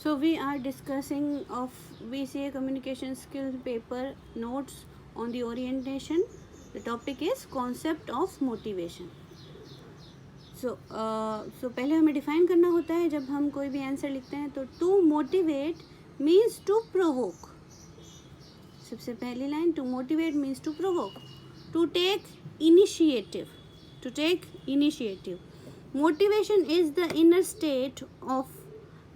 So we are discussing of BCA Communication Skill paper notes on the orientation. The topic is concept of motivation. So पहले हमें define करना होता है जब हम कोई भी आंसर लिखते हैं तो to motivate means to provoke. सबसे पहली line to motivate means to provoke. To take initiative. To take initiative. Motivation is the inner state of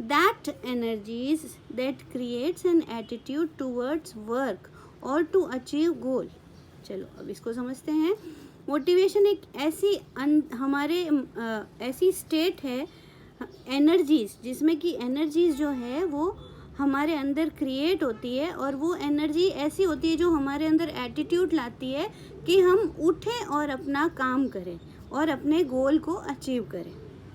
that energies that creates an attitude towards work or to achieve goal. चलो अब इसको समझते हैं. Motivation एक ऐसी हमारे ऐसी state है एनर्जीज जिसमें कि एनर्जीज जो है वो हमारे अंदर क्रिएट होती है और वो एनर्जी ऐसी होती है जो हमारे अंदर एटीट्यूड लाती है कि हम उठें और अपना काम करें और अपने गोल को अचीव करें.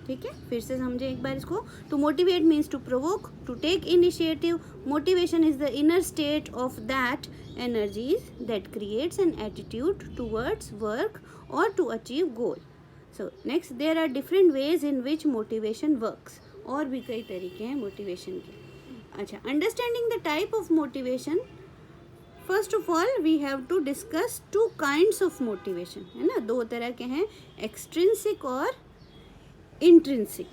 ठीक है, फिर से समझे एक बार इसको. To motivate means to provoke. To take initiative. Motivation is the inner state of that energies that creates an attitude towards work or to achieve goal. So next there are different ways in which motivation works. और भी कई तरीके हैं motivation के. अच्छा, understanding the type of motivation. First of all we have to discuss two kinds of motivation. है ना, दो तरह के हैं, एक्सट्रिंसिक और इंट्रिंसिक.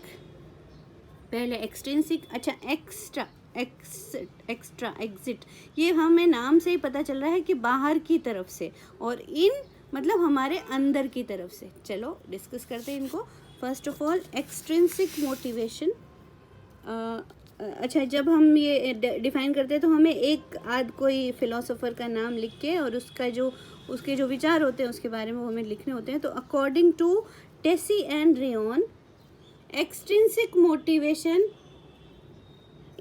पहले एक्सट्रिंसिक. अच्छा, एक्स्ट्रा एग्जिट, ये हमें नाम से ही पता चल रहा है कि बाहर की तरफ से, और इन मतलब हमारे अंदर की तरफ से. चलो डिस्कस करते हैं इनको. First of all extrinsic motivation. अच्छा, जब हम ये डिफाइन करते हैं तो हमें एक आध कोई फिलोसोफर का नाम लिख के और उसके जो विचार होते हैं उसके बारे में हमें लिखने होते हैं. तो according to Deci and Ryan, extrinsic motivation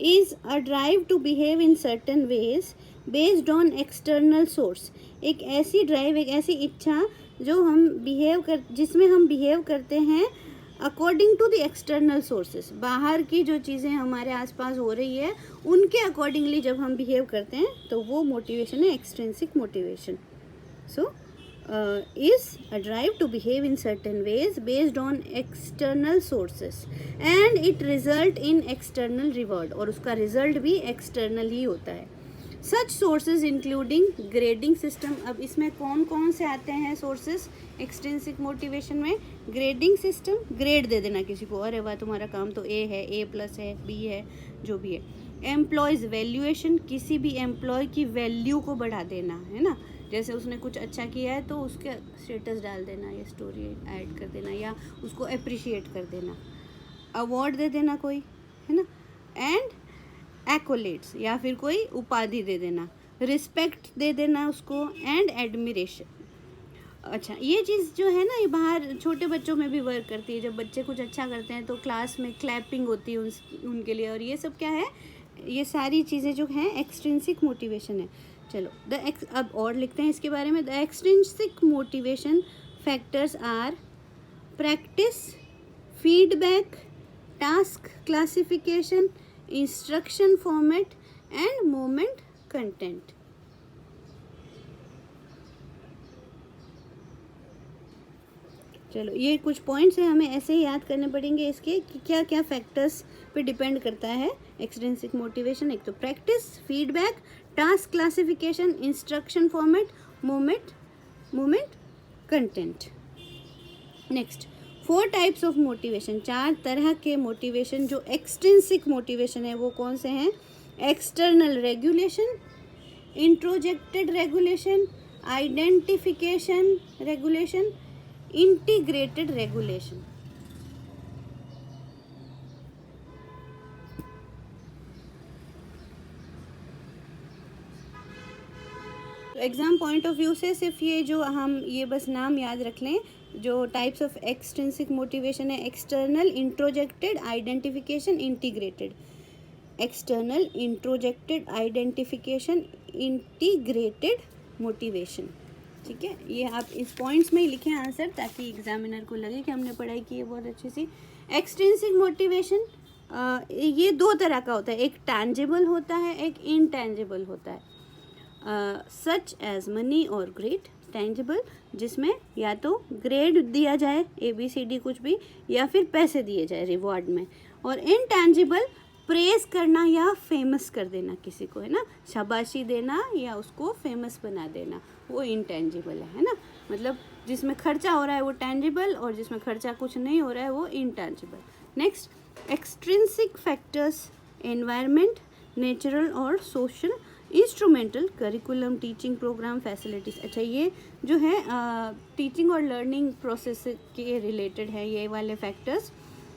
is a drive to behave in certain ways based on external source. एक ऐसी ड्राइव, एक ऐसी इच्छा जो हम जिसमें हम बिहेव करते हैं according to the external sources. बाहर की जो चीज़ें हमारे आसपास हो रही है उनके अकॉर्डिंगली जब हम बिहेव करते हैं तो वो मोटिवेशन है extrinsic motivation. So is a drive to behave in certain ways based on external sources and it result in external reward. और उसका result भी external ही होता है. Such sources including grading system. अब इसमें कौन कौन से आते हैं sources extrinsic motivation में? Grading system, grade दे देना किसी को, अरे वाह तुम्हारा काम तो A है, A+ है, B है, जो भी है. Employees valuation, किसी भी एम्प्लॉय की वैल्यू को बढ़ा देना, है ना. जैसे उसने कुछ अच्छा किया है तो उसके स्टेटस डाल देना या स्टोरी ऐड कर देना या उसको अप्रिशिएट कर देना. अवार्ड दे देना कोई, है ना. एंड एक्कोलेट्स, या फिर कोई उपाधि दे देना. रिस्पेक्ट दे देना उसको. And admiration. अच्छा, ये चीज़ जो है ना ये बाहर छोटे बच्चों में भी वर्क करती है. जब बच्चे कुछ अच्छा करते हैं तो क्लास में क्लैपिंग होती है उनके लिए, और ये सब क्या है, ये सारी चीज़ें जो हैं एक्सट्रिंसिक मोटिवेशन है. चलो अब और लिखते हैं इसके बारे में. The extrinsic motivation factors are practice, feedback, task classification, instruction format and moment content. चलो ये कुछ पॉइंट्स हैं, हमें ऐसे ही याद करने पड़ेंगे इसके कि क्या क्या फैक्टर्स पे डिपेंड करता है एक्सट्रिंसिक मोटिवेशन. एक तो practice, feedback, task classification, instruction format, moment content. Next, 4 types of motivation. 4 तरह के मोटिवेशन जो एक्सट्रिंसिक मोटिवेशन है वो कौन से हैं? External regulation, introjected regulation, identification regulation, integrated regulation. Exam point of view से सिर्फ ये बस नाम याद रख लें. जो टाइप्स ऑफ एक्सट्रिंसिक मोटिवेशन है, external, introjected, identification, integrated. External, introjected, identification, integrated motivation. ठीक है, ये आप इस पॉइंट्स में ही लिखें आंसर ताकि एग्जामिनर को लगे कि हमने पढ़ाई की है बहुत अच्छी सी. एक्सट्रिंसिक मोटिवेशन ये 2 तरह का होता है. एक टैंजिबल होता है, एक इनटैंजिबल होता है. सच एज मनी और ग्रेड. टैंजिबल जिसमें या तो ग्रेड दिया जाए ABCD कुछ भी, या फिर पैसे दिए जाए रिवॉर्ड में. और इनटैंजिबल प्रेज करना या फेमस कर देना किसी को, है ना, शाबाशी देना या उसको फेमस बना देना, वो इंटेंजिबल है ना। मतलब जिसमें खर्चा हो रहा है वो टेंजिबल, और जिसमें खर्चा कुछ नहीं हो रहा है वो intangible. Next, extrinsic factors, environment, natural और social, instrumental, curriculum, teaching program, facilities. अच्छा, ये जो है टीचिंग और लर्निंग प्रोसेस के रिलेटेड है ये वाले फैक्टर्स।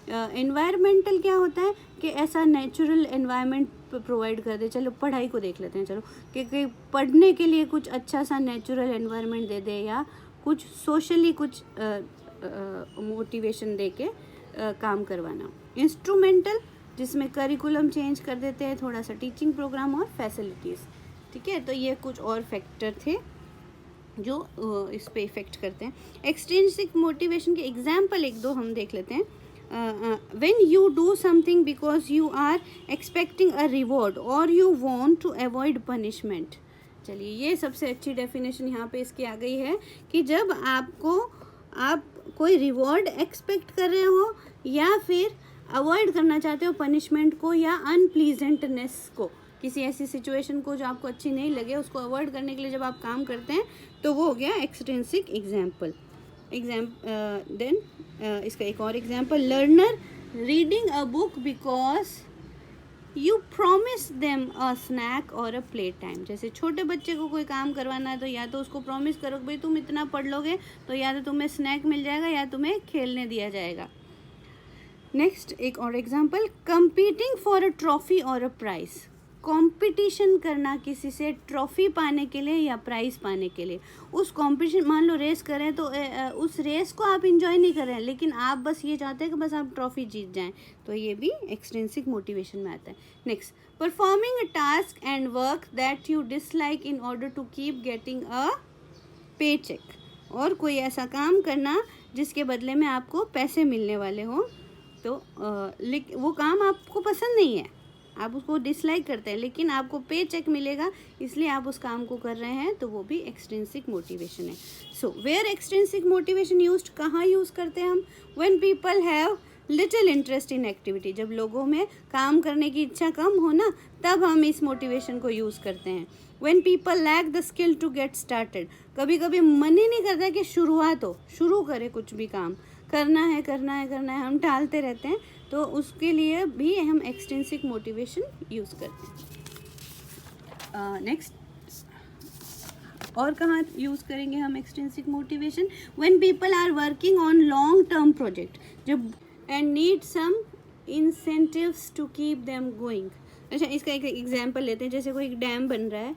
एनवायरमेंटल क्या होता है कि ऐसा नेचुरल एनवायरनमेंट प्रोवाइड कर दे। चलो पढ़ाई को देख लेते हैं, चलो कि पढ़ने के लिए कुछ अच्छा सा नेचुरल एनवायरनमेंट दे दे, या कुछ सोशली कुछ मोटिवेशन दे के काम करवाना। इंस्ट्रूमेंटल, जिसमें करिकुलम चेंज कर देते हैं थोड़ा सा, टीचिंग प्रोग्राम और फैसिलिटीज़। ठीक है, तो ये कुछ और फैक्टर थे जो इस पे इफ़ेक्ट करते हैं। एक्सट्रिंसिक मोटिवेशन के एग्जाम्पल एक दो हम देख लेते हैं। when you do something because you are expecting a reward or you want to avoid punishment। चलिए, ये सबसे अच्छी डेफिनेशन यहाँ पे इसकी आ गई है कि जब आप कोई रिवॉर्ड एक्सपेक्ट कर रहे हो या फिर अवॉइड करना चाहते हो पनिशमेंट को या अनप्लीजेंटनेस को, किसी ऐसी सिचुएशन को जो आपको अच्छी नहीं लगे उसको अवॉइड करने के लिए जब आप काम करते हैं, तो वो हो गया एक्सट्रिंसिक एग्जाम्पल। देन इसका एक और example, learner reading a book because you promise them a snack और अ प्ले टाइम। जैसे छोटे बच्चे को कोई काम करवाना है तो या तो उसको प्रॉमिस करो भाई तुम इतना पढ़ लोगे तो या तो तुम्हें स्नैक मिल जाएगा या तुम्हें खेलने दिया जाएगा। नेक्स्ट एक और example, competing for a trophy और अ प्राइज। कंपटीशन करना किसी से ट्रॉफी पाने के लिए या प्राइज़ पाने के लिए। उस कंपटीशन, मान लो रेस करें तो उस रेस को आप इंजॉय नहीं कर रहे हैं, लेकिन आप बस ये चाहते हैं कि बस आप ट्रॉफी जीत जाएं, तो ये भी एक्सट्रिंसिक मोटिवेशन में आता है। Next, performing a task and work that you dislike in order to keep getting a paycheck. और कोई ऐसा काम करना जिसके बदले में आपको पैसे मिलने वाले हों, तो वो काम आपको पसंद नहीं है, आप उसको डिसलाइक करते हैं, लेकिन आपको पे चेक मिलेगा इसलिए आप उस काम को कर रहे हैं, तो वो भी एक्सट्रिंसिक मोटिवेशन है। So where extrinsic motivation used, कहाँ यूज़ करते हैं हम? When people have little interest in activity. जब लोगों में काम करने की इच्छा कम हो ना, तब हम इस मोटिवेशन को यूज़ करते हैं। When people lack the skill to get started. कभी कभी मन ही नहीं करता कि शुरू करें, कुछ भी काम करना है, हम टालते रहते हैं, तो उसके लिए भी हम एक्सट्रिंसिक मोटिवेशन यूज़ करते हैं। नेक्स्ट, और कहाँ यूज़ करेंगे हम extrinsic motivation? When people are working on long term project, जब and need some incentives to keep them going. अच्छा, इसका एक एग्जांपल लेते हैं। जैसे कोई एक डैम बन रहा है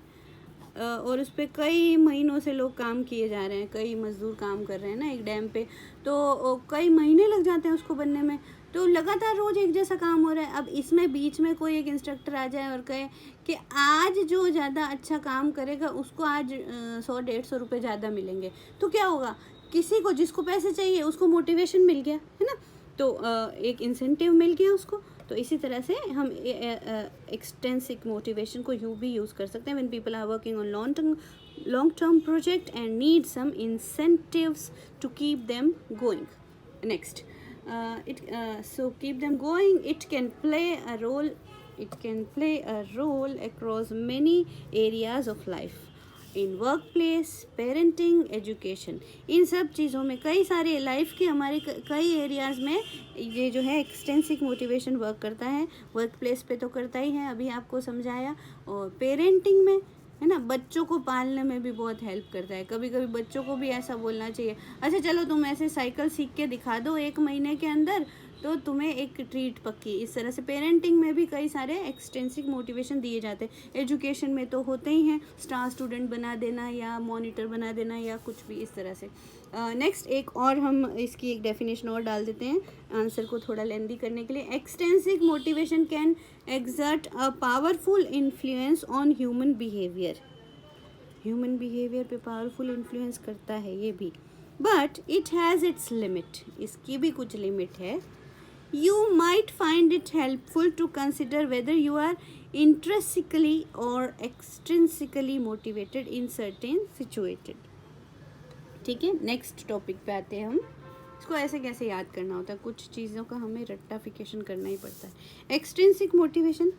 और उस पर कई महीनों से लोग काम किए जा रहे हैं, कई मजदूर काम कर रहे हैं ना एक डैम पे, तो कई महीने लग जाते हैं उसको बनने में, तो लगातार रोज़ एक जैसा काम हो रहा है। अब इसमें बीच में कोई एक इंस्ट्रक्टर आ जाए और कहे कि आज जो ज़्यादा अच्छा काम करेगा उसको आज 100-150 रुपये ज़्यादा मिलेंगे, तो क्या होगा? किसी को जिसको पैसे चाहिए उसको मोटिवेशन मिल गया, है ना, तो एक इंसेंटिव मिल गया उसको। तो इसी तरह से हम एक्सट्रिंसिक मोटिवेशन को यूँ भी यूज़ कर सकते हैं। When people are working on long term project and need some incentives to keep them going. Next, so keep them going, it can play a role across many areas of life, in workplace, parenting, education। इन सब चीज़ों में, कई सारे life के हमारे कई areas में ये जो है एक्सटेंसिक मोटिवेशन वर्क करता है। वर्क प्लेस पे तो करता ही है, अभी आपको समझाया, और पेरेंटिंग में, है ना, बच्चों को पालने में भी बहुत हेल्प करता है। कभी कभी बच्चों को भी ऐसा बोलना चाहिए, अच्छा चलो तुम ऐसे साइकिल सीख के दिखा दो 1 महीने के अंदर, तो तुम्हें एक ट्रीट पक्की। इस तरह से पेरेंटिंग में भी कई सारे एक्सटेंसिव मोटिवेशन दिए जाते हैं। एजुकेशन में तो होते ही हैं, स्टार स्टूडेंट बना देना या मॉनिटर बना देना या कुछ भी इस तरह से। नेक्स्ट, एक और हम इसकी एक डेफिनेशन और डाल देते हैं आंसर को थोड़ा लेंदी करने के लिए। Extensive motivation can exert a powerful influence on human behaviour. Human behaviour पे पावरफुल इन्फ्लुएंस करता है ये भी, but it has its limit. इसकी भी कुछ लिमिट है। You might find it helpful to consider whether you are intrinsically or extrinsically motivated in certain situated। ठीक है, नेक्स्ट टॉपिक पे आते हैं हम, इसको ऐसे कैसे याद करना होता है, कुछ चीज़ों का हमें रट्टाफिकेशन करना ही पड़ता है। Extrinsic motivation,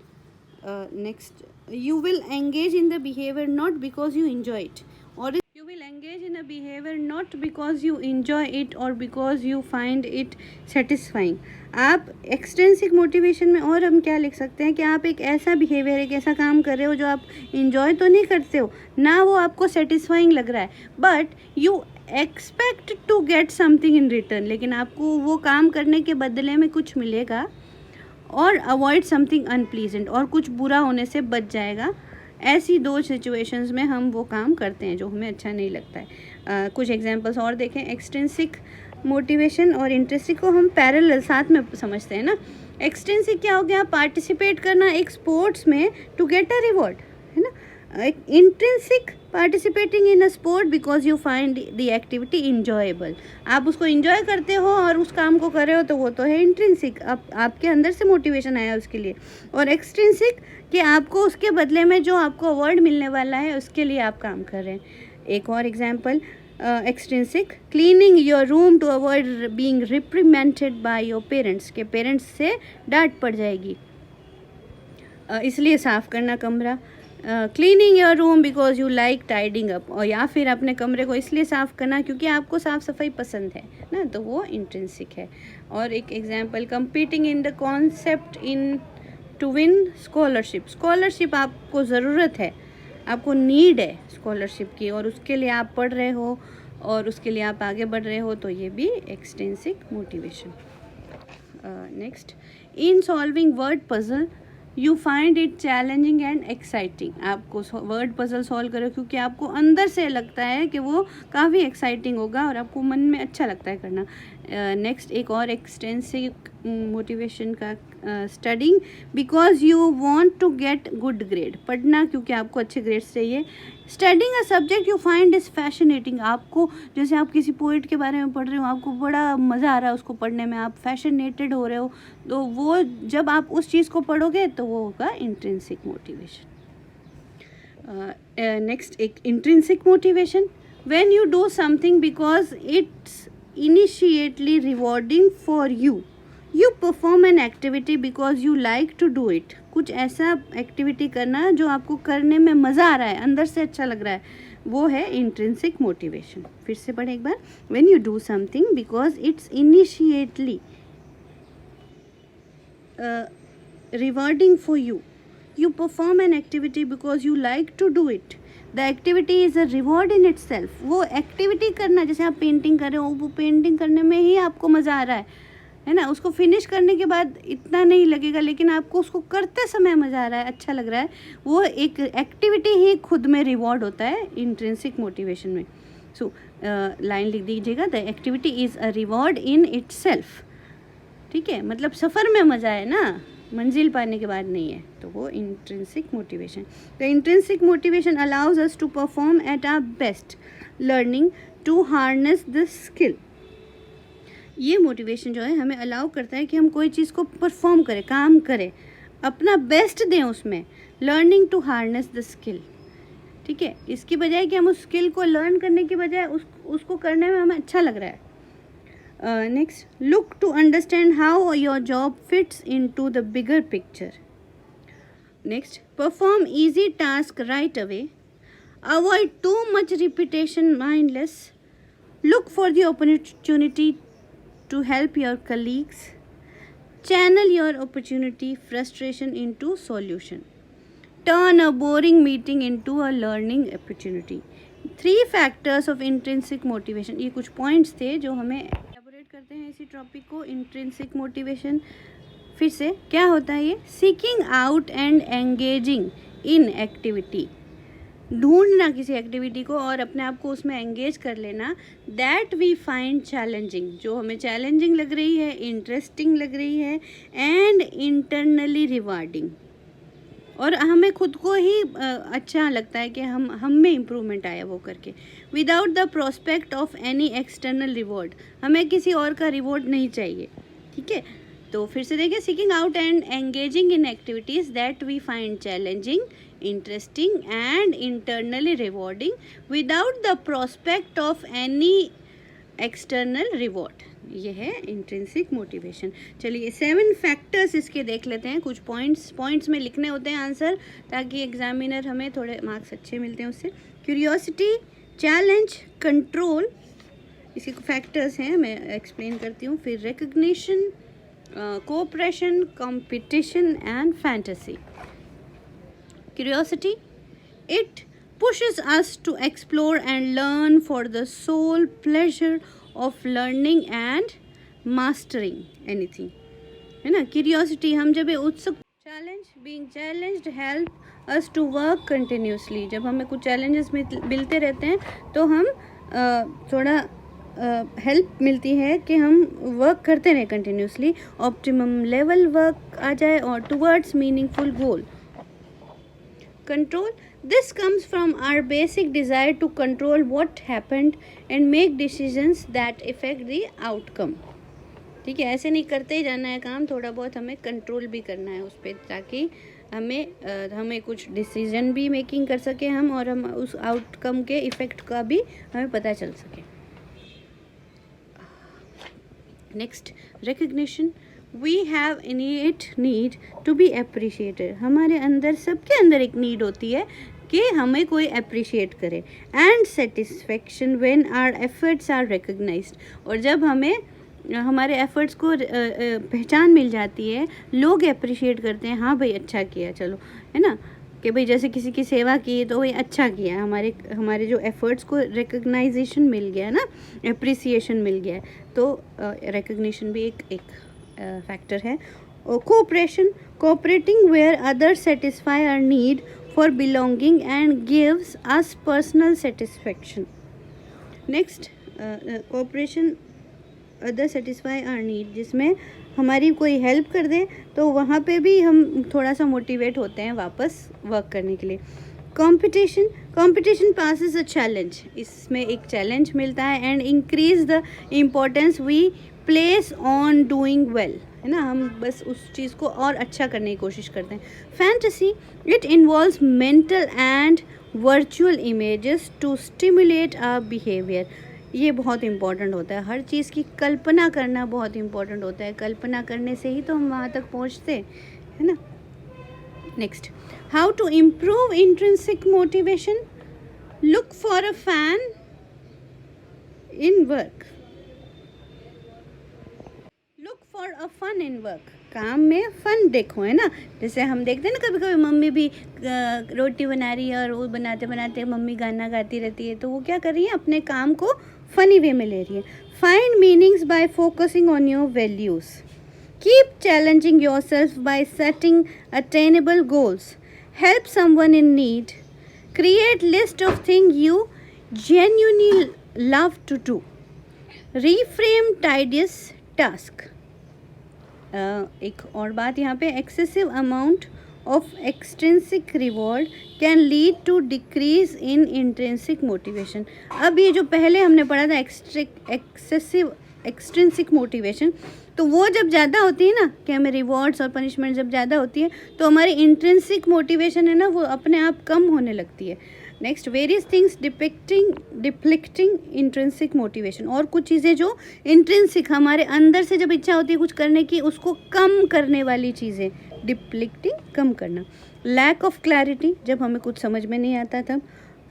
next, you will engage in the behavior not because you enjoy it, or you will engage in a behavior not because you enjoy it or because you find it satisfying। आप extrinsic motivation में और हम क्या लिख सकते हैं कि आप एक ऐसा बिहेवियर, एक ऐसा काम कर रहे हो जो आप इंजॉय तो नहीं करते हो ना, वो आपको सेटिस्फाइंग लग रहा है, but you expect to get something in return, लेकिन आपको वो काम करने के बदले में कुछ मिलेगा, और अवॉइड समथिंग अनप्लीजेंट, और कुछ बुरा होने से बच जाएगा। ऐसी दो सिचुएशंस में हम वो काम करते हैं जो हमें अच्छा नहीं लगता है। कुछ एग्जांपल्स और देखें। एक्सट्रिंसिक मोटिवेशन और इंट्रिंसिक को हम पैरेलल साथ में समझते हैं ना। एक्सट्रिंसिक क्या हो गया, पार्टिसिपेट करना एक स्पोर्ट्स में टू गेट अ रिवॉर्ड, है ना। Intrinsic, participating in a sport because you find the activity enjoyable, आप उसको इंजॉय करते हो और उस काम को कर रहे हो, तो वो तो है इंट्रिंसिक, आपके अंदर से मोटिवेशन आया उसके लिए। और एक्सट्रिंसिक कि आपको उसके बदले में जो आपको अवार्ड मिलने वाला है उसके लिए आप काम कर रहे हैं। एक और example, extrinsic, cleaning your room to avoid being reprimanded by your parents, के पेरेंट्स से डांट पड़ जाएगी, इसलिए साफ़ करना कमरा। Cleaning your room because you like tidying up, और या फिर अपने कमरे को इसलिए साफ़ करना क्योंकि आपको साफ़ सफाई पसंद है ना, तो वो इंट्रिंसिक है। और एक example, competing in the concept in to win scholarship, scholarship आपको ज़रूरत है, आपको नीड है स्कॉलरशिप की, और उसके लिए आप पढ़ रहे हो और उसके लिए आप आगे बढ़ रहे हो, तो ये भी extrinsic motivation. Next, in solving word puzzle you find it challenging and exciting, आपको वर्ड पजल सॉल्व करो क्योंकि आपको अंदर से लगता है कि वो काफ़ी एक्साइटिंग होगा और आपको मन में अच्छा लगता है करना। नेक्स्ट, एक और एक्सटेंसिव मोटिवेशन का, studying because you want to get good grade, पढ़ना क्योंकि आपको अच्छे ग्रेड्स चाहिए। Studying a subject you find is fascinating, आपको जैसे आप किसी पोइट के बारे में पढ़ रहे हो, आपको बड़ा मज़ा आ रहा है उसको पढ़ने में, आप फैसिनेटेड हो रहे हो, तो वो जब आप उस चीज़ को पढ़ोगे तो वो होगा इंट्रिंसिक मोटिवेशन। नेक्स्ट, एक intrinsic motivation, when you do something because it's initially rewarding for you, you perform an activity because you like to do it, कुछ ऐसा एक्टिविटी करना जो आपको करने में मज़ा आ रहा है, अंदर से अच्छा लग रहा है, वो है इंट्रिंसिक मोटिवेशन। फिर से पढ़े एक बार, when you do something because it's initially rewarding for you, you perform an activity because you like to do it, the activity is a reward in itself। वो एक्टिविटी करना, जैसे आप पेंटिंग कर रहे हो, वो पेंटिंग करने में ही आपको मज़ा आ रहा है ना, उसको फिनिश करने के बाद इतना नहीं लगेगा, लेकिन आपको उसको करते समय मज़ा आ रहा है, अच्छा लग रहा है, वो एक एक्टिविटी ही खुद में रिवॉर्ड होता है इंट्रिंसिक मोटिवेशन में। सो लाइन लिख दीजिएगा, the activity is a reward in itself, ठीक है, मतलब सफ़र में मज़ा है ना, मंजिल पाने के बाद नहीं है, तो वो intrinsic motivation. The intrinsic motivation allows us to perform at our best, learning to harness the skill. ये मोटिवेशन जो है हमें अलाउ करता है कि हम कोई चीज़ को परफॉर्म करें, काम करें, अपना बेस्ट दें उसमें, learning to harness the skill, ठीक है। इसकी बजाय कि हम उस स्किल को लर्न करने की बजाय उसको करने में हमें अच्छा लग रहा है। Next, look to understand how your job fits into the bigger picture. Next, perform easy task right away. Avoid too much repetition, mindless. Look for the opportunity to help your colleagues. Channel your opportunity, frustration into solution. Turn a boring meeting into a learning opportunity. 3 factors of intrinsic motivation. ये कुछ points थे जो हमें करते हैं इसी topic को, intrinsic motivation. फिर से क्या होता है ये, seeking out and engaging in activity, ढूंढना किसी एक्टिविटी को और अपने आप को उसमें एंगेज कर लेना, दैट वी फाइंड चैलेंजिंग, जो हमें चैलेंजिंग लग रही है, इंटरेस्टिंग लग रही है, एंड इंटरनली रिवार्डिंग, और हमें खुद को ही अच्छा लगता है कि हम में इम्प्रूवमेंट आया वो करके, without the prospect of any external reward, हमें किसी और का रिवॉर्ड नहीं चाहिए, ठीक है। तो फिर से देखिए, seeking out and engaging in activities that we find challenging, interesting and internally rewarding without the prospect of any external reward, ये है इंट्रिंसिक मोटिवेशन। चलिए 7 फैक्टर्स इसके देख लेते हैं। कुछ पॉइंट्स में लिखने होते हैं आंसर, ताकि एग्जामिनर हमें थोड़े मार्क्स अच्छे मिलते हैं उससे। क्यूरियोसिटी, चैलेंज, कंट्रोल, इसके फैक्टर्स हैं, मैं एक्सप्लेन करती हूँ। फिर recognition, cooperation, competition and fantasy. Curiosity, it pushes us to explore and learn for the sole pleasure of learning and mastering anything, है ना। क्यूरियोसिटी, हम जब उत्सुक, challenge, being challenged help us to work continuously, जब हमें कुछ challenges मिलते रहते हैं तो हम थोड़ा हेल्प मिलती है कि हम वर्क करते रहें कंटिन्यूसली, ऑप्टिमम लेवल वर्क आ जाए और towards meaningful goal. Control, this comes from our basic desire to control what happened and make decisions that affect the outcome। ठीक है, ऐसे नहीं करते ही जाना है काम, थोड़ा बहुत हमें कंट्रोल भी करना है उस पर, ताकि हमें कुछ डिसीजन भी मेकिंग कर सके हम, और हम उस आउटकम के इफ़ेक्ट का भी हमें पता चल सके। Next, recognition, we have innate need to be appreciated. हमारे अंदर, सबके अंदर एक नीड होती है कि हमें कोई अप्रिशिएट करे। And satisfaction when our efforts are recognised, और जब हमें हमारे एफर्ट्स को पहचान मिल जाती है, लोग अप्रिशिएट करते हैं, हाँ भाई अच्छा किया, चलो, है ना, कि भाई जैसे किसी की सेवा की तो भाई अच्छा किया, हमारे जो एफर्ट्स को रिकग्नाइजेशन मिल गया ना, अप्रिसिएशन मिल गया, तो रिकग्निशन भी एक फैक्टर है। Cooperation, cooperating where others satisfy our need for belonging and gives us personal satisfaction। next, cooperation, other satisfy our need, जिसमें हमारी कोई हेल्प कर दे तो वहाँ पे भी हम थोड़ा सा मोटिवेट होते हैं वापस वर्क करने के लिए। Competition, competition poses a challenge, इसमें एक चैलेंज मिलता है। And increase the importance we place on doing well, है ना, हम बस उस चीज़ को और अच्छा करने की कोशिश करते हैं। Fantasy, it involves mental and virtual images to stimulate our behaviour. ये बहुत इम्पॉर्टेंट होता है, हर चीज़ की कल्पना करना बहुत इम्पॉर्टेंट होता है, कल्पना करने से ही तो हम वहाँ तक पहुँचते हैं, है ना। Next, how to improve intrinsic motivation, look for a fan in work, look for a fun in work, काम में फन देखो, है ना। जैसे हम देखते हैं ना, कभी कभी मम्मी भी रोटी बना रही है और वो बनाते बनाते मम्मी गाना गाती रहती है, तो वो क्या कर रही है, अपने काम को फनी वे में ले रही है। Find meanings by focusing on your values, keep challenging yourself by setting attainable goals, help someone in need, create list of thing you genuinely love to do, reframe tedious task. एक और बात यहाँ पे, excessive amount of extrinsic reward can lead to decrease in intrinsic motivation. अब ये जो पहले हमने पढ़ा था एक्सेसिव एक्सट्रिंसिक मोटिवेशन, तो वो जब ज़्यादा होती है ना, कि हमें रिवॉर्ड्स और पनिशमेंट जब ज़्यादा होती है तो हमारी इंट्रिंसिक मोटिवेशन है ना, वो अपने आप कम होने लगती है। Next, various things depleting intrinsic motivation, और कुछ चीज़ें जो इंट्रिंसिक हमारे अंदर से जब इच्छा होती है कुछ करने की, उसको कम करने वाली चीज़ें, डिप्लिक्टिंग, कम करना। लैक ऑफ क्लैरिटी, जब हमें कुछ समझ में नहीं आता तब।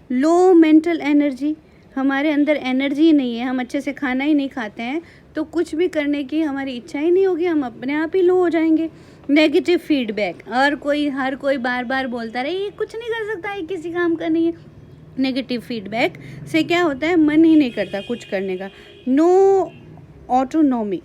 लो मेंटल एनर्जी, हमारे अंदर एनर्जी नहीं है, हम अच्छे से खाना ही नहीं खाते हैं तो कुछ भी करने की हमारी इच्छा ही नहीं होगी, हम अपने आप ही लो हो जाएंगे। नेगेटिव फीडबैक, और हर कोई बार बार बोलता रहे ये कुछ नहीं कर सकता, ये किसी काम का नहीं है। नेगेटिव फीडबैक से क्या होता है, मन ही नहीं करता कुछ करने का। No autonomy,